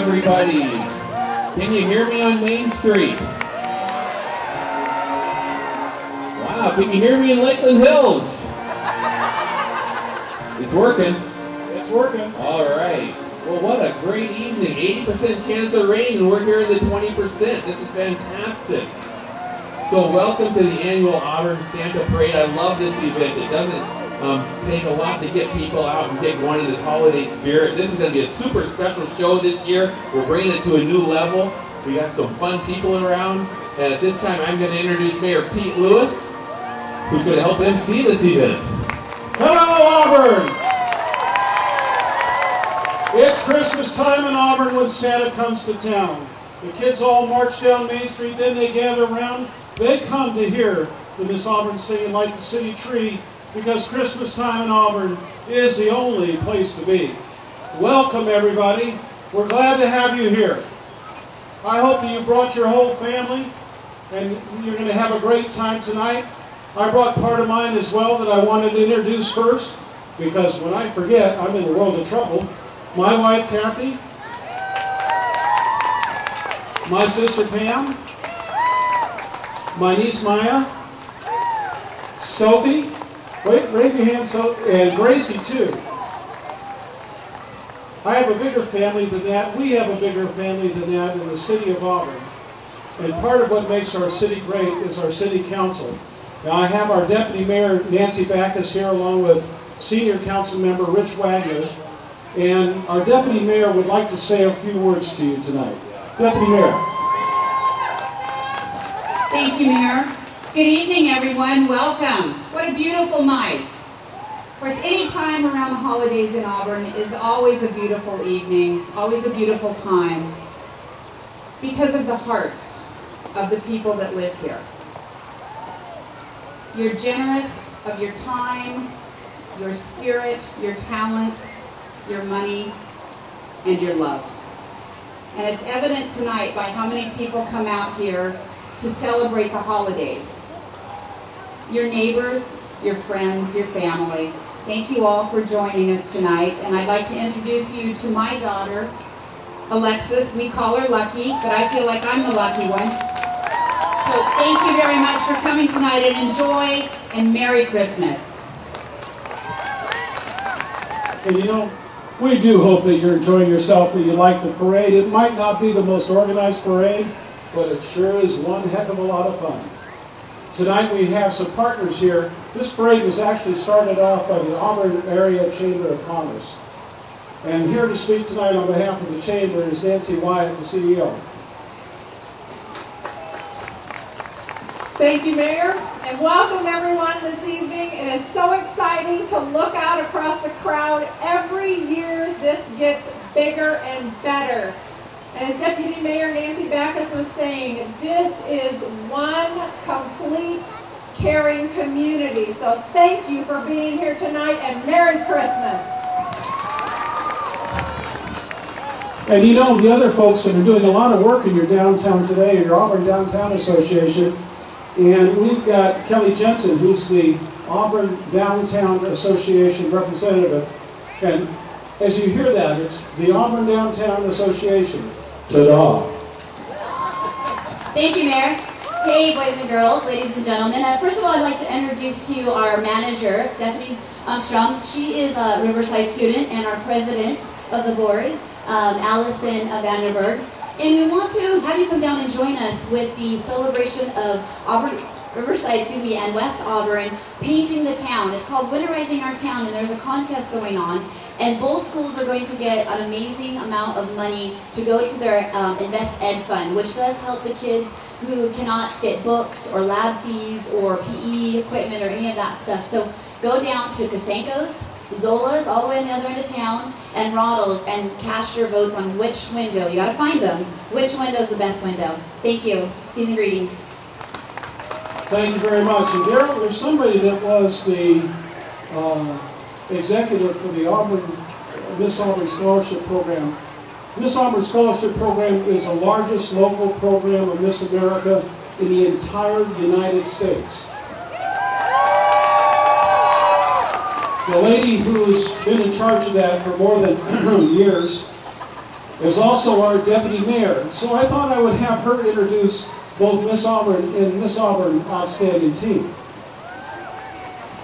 everybody. Can you hear me on Main Street? Wow, can you hear me in Lakeland Hills? It's working. It's working. All right. Well, what a great evening. 80% chance of rain, and we're here in the 20%. This is fantastic. So welcome to the annual Auburn Santa Parade. I love this event. It doesn't take a lot to get people out and get going in this holiday spirit. This is going to be a super special show this year. We're bringing it to a new level. We got some fun people around. And at this time, I'm going to introduce Mayor Pete Lewis, who's going to help MC this event. Hello, Auburn! It's Christmas time in Auburn when Santa comes to town. The kids all march down Main Street, then they gather around. They come to hear the Miss Auburn singing like the city tree, because Christmas time in Auburn is the only place to be. Welcome, everybody. We're glad to have you here. I hope that you brought your whole family, and you're going to have a great time tonight. I brought part of mine as well that I wanted to introduce first, because when I forget, I'm in a world of trouble. My wife, Kathy. My sister, Pam. My niece, Maya. Sophie. Wait, raise your hand, and Gracie, too. I have a bigger family than that. We have a bigger family than that in the city of Auburn. And part of what makes our city great is our city council. Now, I have our Deputy Mayor, Nancy Backus, here, along with Senior Council Member Rich Wagner. And our Deputy Mayor would like to say a few words to you tonight. Deputy Mayor. Thank you, Mayor. Good evening, everyone. Welcome. What a beautiful night. Of course, any time around the holidays in Auburn is always a beautiful evening, always a beautiful time, because of the hearts of the people that live here. You're generous of your time, your spirit, your talents, your money, and your love. And it's evident tonight by how many people come out here to celebrate the holidays. Your neighbors, your friends, your family. Thank you all for joining us tonight. And I'd like to introduce you to my daughter, Alexis. We call her Lucky, but I feel like I'm the lucky one. So thank you very much for coming tonight, and enjoy, and Merry Christmas. And you know, we do hope that you're enjoying yourself, that you like the parade. It might not be the most organized parade, but it sure is one heck of a lot of fun. Tonight we have some partners here. This parade was actually started off by the Auburn Area Chamber of Commerce. And here to speak tonight on behalf of the Chamber is Nancy Wyatt, the CEO. Thank you, Mayor, and welcome everyone this evening. It is so exciting to look out across the crowd. Every year this gets bigger and better. And as Deputy Mayor Nancy Backus was saying, this is one complete caring community. So thank you for being here tonight, and Merry Christmas. And you know, the other folks that are doing a lot of work in your downtown today, your Auburn Downtown Association, and we've got Kelly Jensen, who's the Auburn Downtown Association representative. And as you hear that, it's the Auburn Downtown Association. Ta-da! Thank you, Mayor. Hey, boys and girls, ladies and gentlemen. First of all, I'd like to introduce to you our manager, Stephanie Armstrong. She is a Riverside student and our president of the board, Allison Vanderberg. And we want to have you come down and join us with the celebration of Auburn, Riverside, and West Auburn, painting the town. It's called Winterizing Our Town, and there's a contest going on. And both schools are going to get an amazing amount of money to go to their Invest Ed Fund, which does help the kids who cannot get books or lab fees or PE equipment or any of that stuff. So go down to Kasenko's, Zola's, all the way on the other end of town, and Roddles, and cast your votes on which window. You gotta find them. Which window's the best window. Thank you. Season greetings. Thank you very much. And Daryl, there's somebody that was the executive for the Miss Auburn Scholarship Program. Miss Auburn Scholarship Program is the largest local program of Miss America in the entire United States. The lady who's been in charge of that for more than years is also our deputy mayor. So I thought I would have her introduce both Miss Auburn and Miss Auburn Outstanding Team.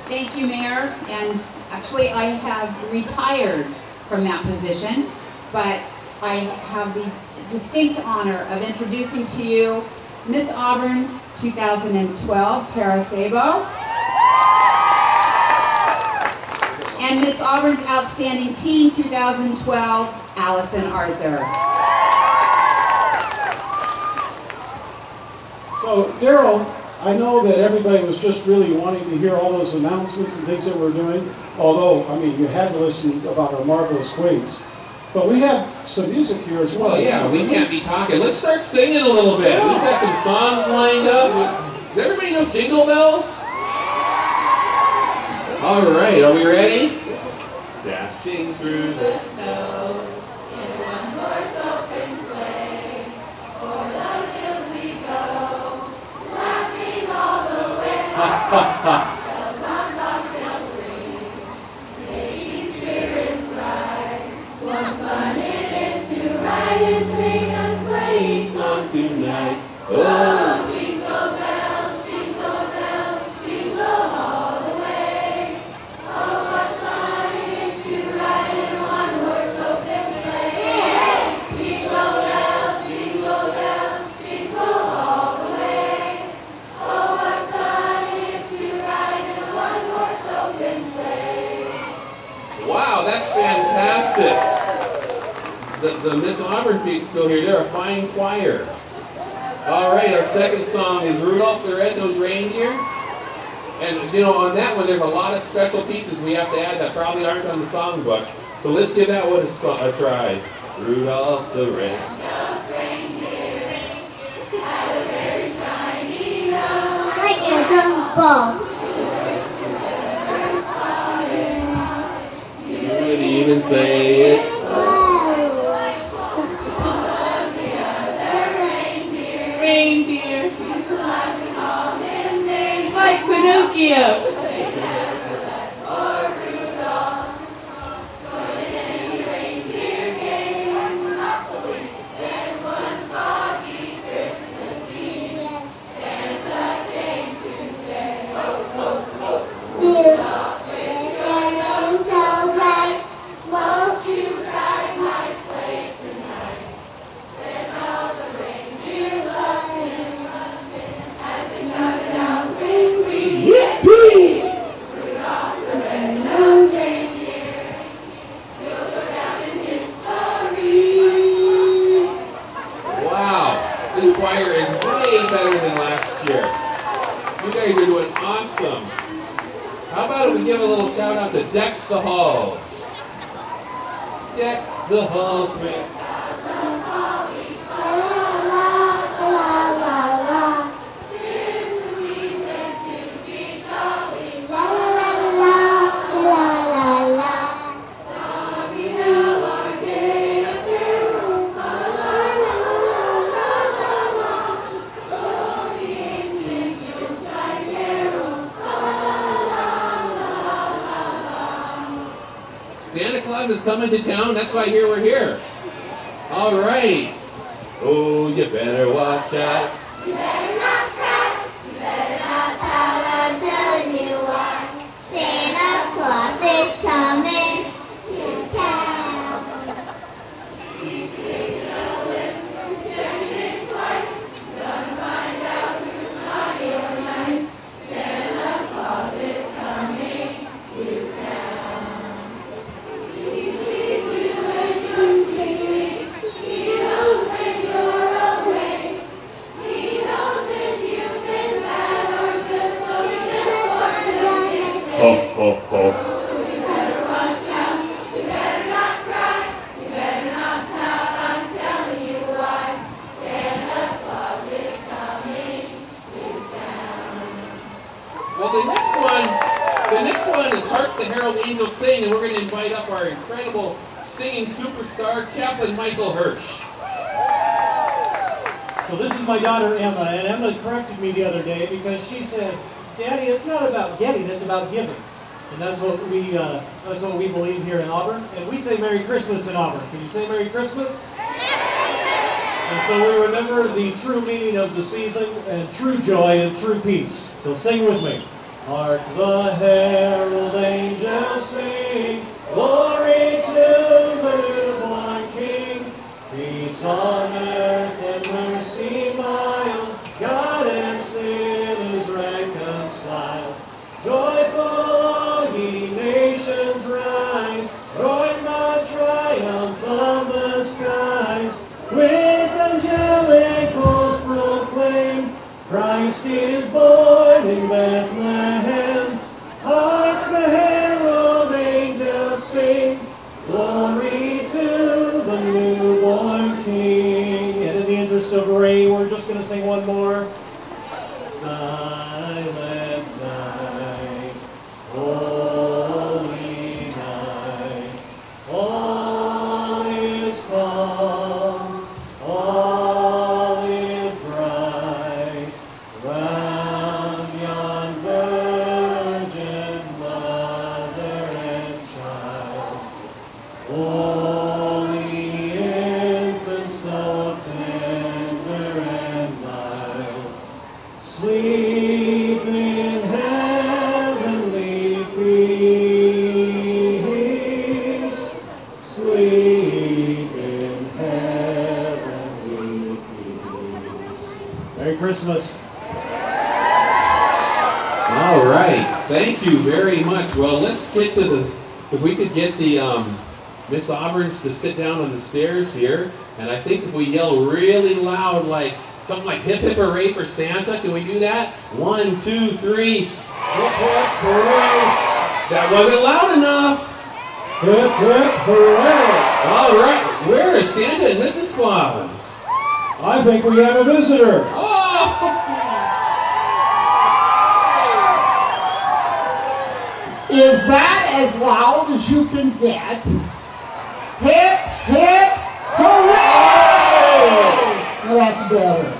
Thank you, Mayor. And actually, I have retired from that position, but I have the distinct honor of introducing to you Miss Auburn 2012, Tara Sabo, and Miss Auburn's Outstanding Teen 2012, Allison Arthur. So, Daryl, I know that everybody was just really wanting to hear all those announcements and things that we're doing, although, I mean, you had to listen about our marvelous queens. But we have some music here as well. Well, yeah, we can't be talking. Let's start singing a little bit. We've got some songs lined up. Does everybody know Jingle Bells? All right, are we ready? Dashing through the snow in one horse open sleigh, o'er the hills we go, laughing all the way. Ha ha ha. Bells on bobtails ring, making spirits bright. What fun it is to ride and sing a sleighing song tonight. Oh, jingle bells, jingle all the way. Oh, what fun it is to ride in one horse open sleigh. Jingle bells, jingle all the way. Oh, what fun it is to ride in one horse open sleigh. Wow, that's fantastic. The Miss Auburn people here, they're a fine choir. All right, our second song is Rudolph the Red-Nosed Reindeer. And, you know, on that one, there's a lot of special pieces we have to add that probably aren't on the songbook. So let's give that one a try. Rudolph the Red-Nosed Reindeer had a very shiny nose. Like a dumb ball. You would even say it. Reindeer. Like Pinocchio. This choir is way better than last year. You guys are doing awesome. How about if we give a little shout out to Deck the Halls? Deck the halls with Santa Claus is coming to town, that's why we're here. All right. Oh, you better watch out. You better not cry, you better not pout, I'm telling you why. Santa Claus is coming to town. He's taking a list, checking it twice, gonna find out who's naughty or nice. Santa Claus is coming to town. He's pleased you when you're sleeping, he knows when you're awake. He knows if you've been bad or good, so he can afford to make Ho, ho, ho. You better watch out, you better not cry, you better not pout, I'm telling you why. Santa Claus is coming to town. Well, the next one is Hark the Herald Angels Sing, and we're going to invite up our incredible singing superstar, Chaplain Michael Hirsch. So this is my daughter Emma, and Emma corrected me the other day because she said, "Daddy, it's not about getting, it's about giving." And that's what we believe here in Auburn. And we say Merry Christmas in Auburn. Can you say Merry Christmas? And so we remember the true meaning of the season and true joy and true peace. So sing with me. Hark the herald angels sing, glory to the newborn King. Peace on earth and mercy mild, God and sin is reconciled. Joyful all ye nations rise, join the triumph of the skies. With angelic hosts proclaim, Christ is born in Bethlehem. Hark the herald angels sing, glory to the newborn King. And in the interest of rain, we're just going to sing one more. Silent night, holy night, all is calm, all is bright, round yon virgin mother and child. Holy infant, so tender and mild, sleep in heavenly peace, sleep in heavenly peace. Merry Christmas. All right, thank you very much. Well, let's get to the, if we could get the Miss Auburns to sit down on the stairs here, and I think if we yell really loud, like something like hip hip hooray for Santa, can we do that? 1, 2, 3, hip hip hooray. That wasn't loud enough. Hip, hip, hooray! All right, where is Santa and Mrs. Claus? I think we have a visitor. Is that as loud as you can get? Hip, hip, hooray! Now that's better.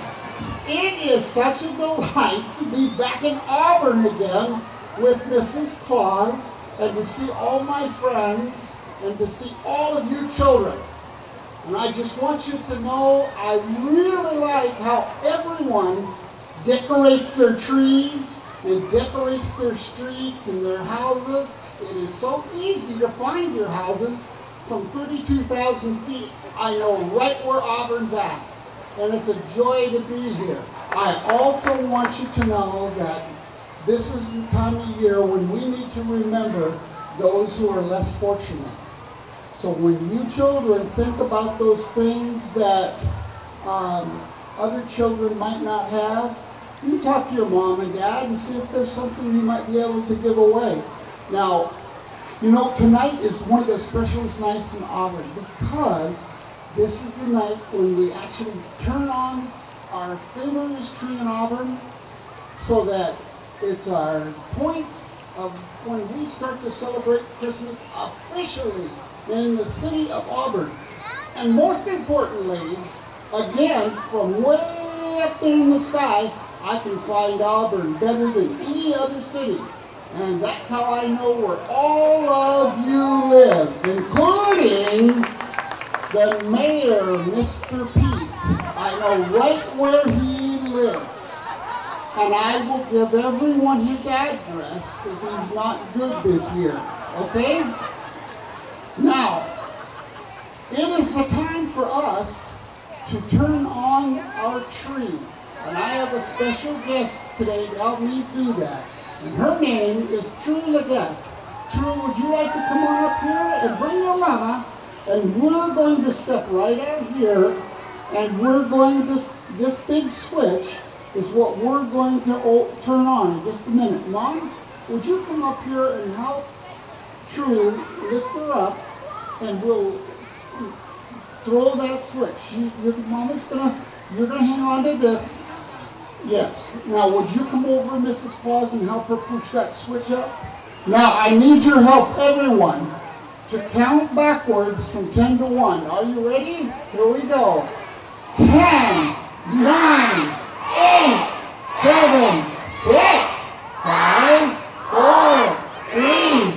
It is such a delight to be back in Auburn again with Mrs. Claus and to see all my friends and to see all of you children. And I just want you to know I really like how everyone decorates their trees and decorates their streets and their houses. It is so easy to find your houses from 32,000 feet. I know right where Auburn's at, and it's a joy to be here. I also want you to know that this is the time of year when we need to remember those who are less fortunate. So when you children think about those things that other children might not have, you talk to your mom and dad and see if there's something you might be able to give away. Now, you know, tonight is one of the specialest nights in Auburn because this is the night when we actually turn on our famous tree in Auburn so that it's our point of when we start to celebrate Christmas officially in the city of Auburn. And most importantly, again, from way up there in the sky, I can find Auburn better than any other city. And that's how I know where all of you live, including the mayor, Mr. Pete. I know right where he lives. And I will give everyone his address if he's not good this year. Okay? Now, it is the time for us to turn on our tree. And I have a special guest today to help me do that. And her name is True Leggett. True, would you like to come on up here and bring your mama? And we're going to step right out here. And we're going to, this big switch is what we're going to turn on in just a minute. Mom, would you come up here and help True lift her up? And we'll throw that switch. Your mama's you're gonna hang on to this. Yes. Now, would you come over, Mrs. Claus, and help her push that switch up? Now, I need your help, everyone, to count backwards from 10 to 1. Are you ready? Here we go. 10, 9, 8, 7, 6, 5, 4, 3,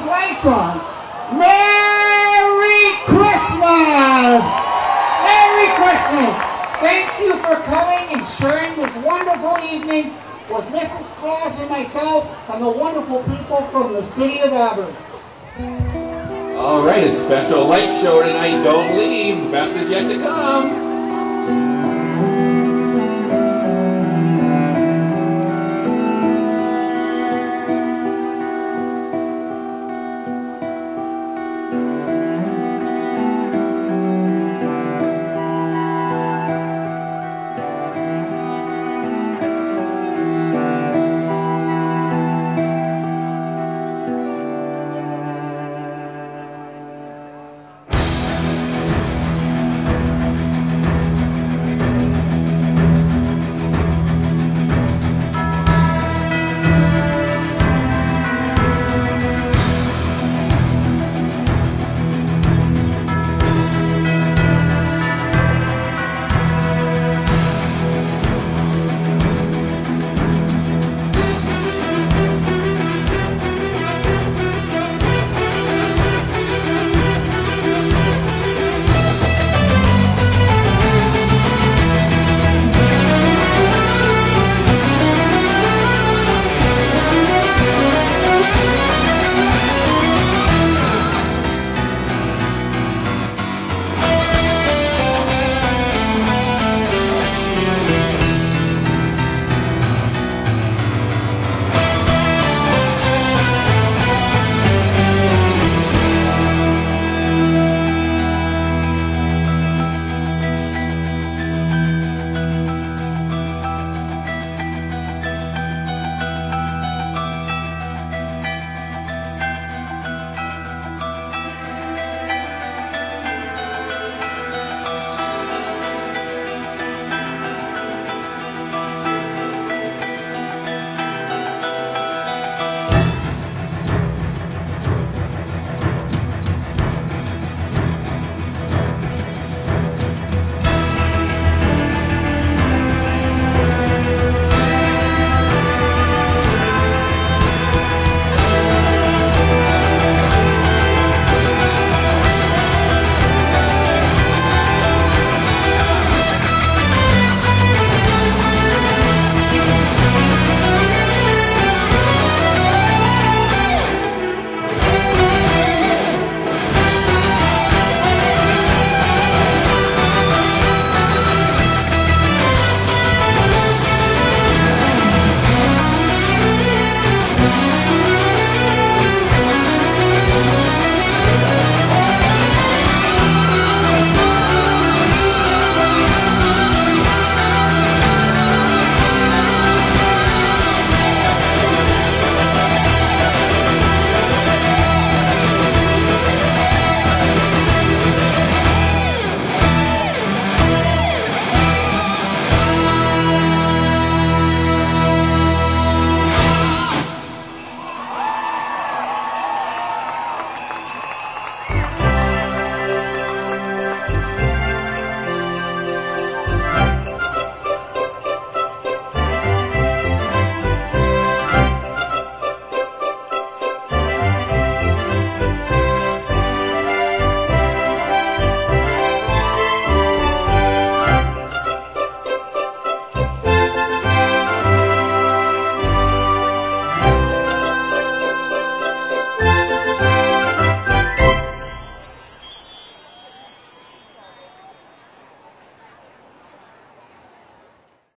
lights on. Merry Christmas! Merry Christmas! Thank you for coming and sharing this wonderful evening with Mrs. Claus and myself and the wonderful people from the city of Auburn. All right, a special light show tonight. Don't leave. The best is yet to come.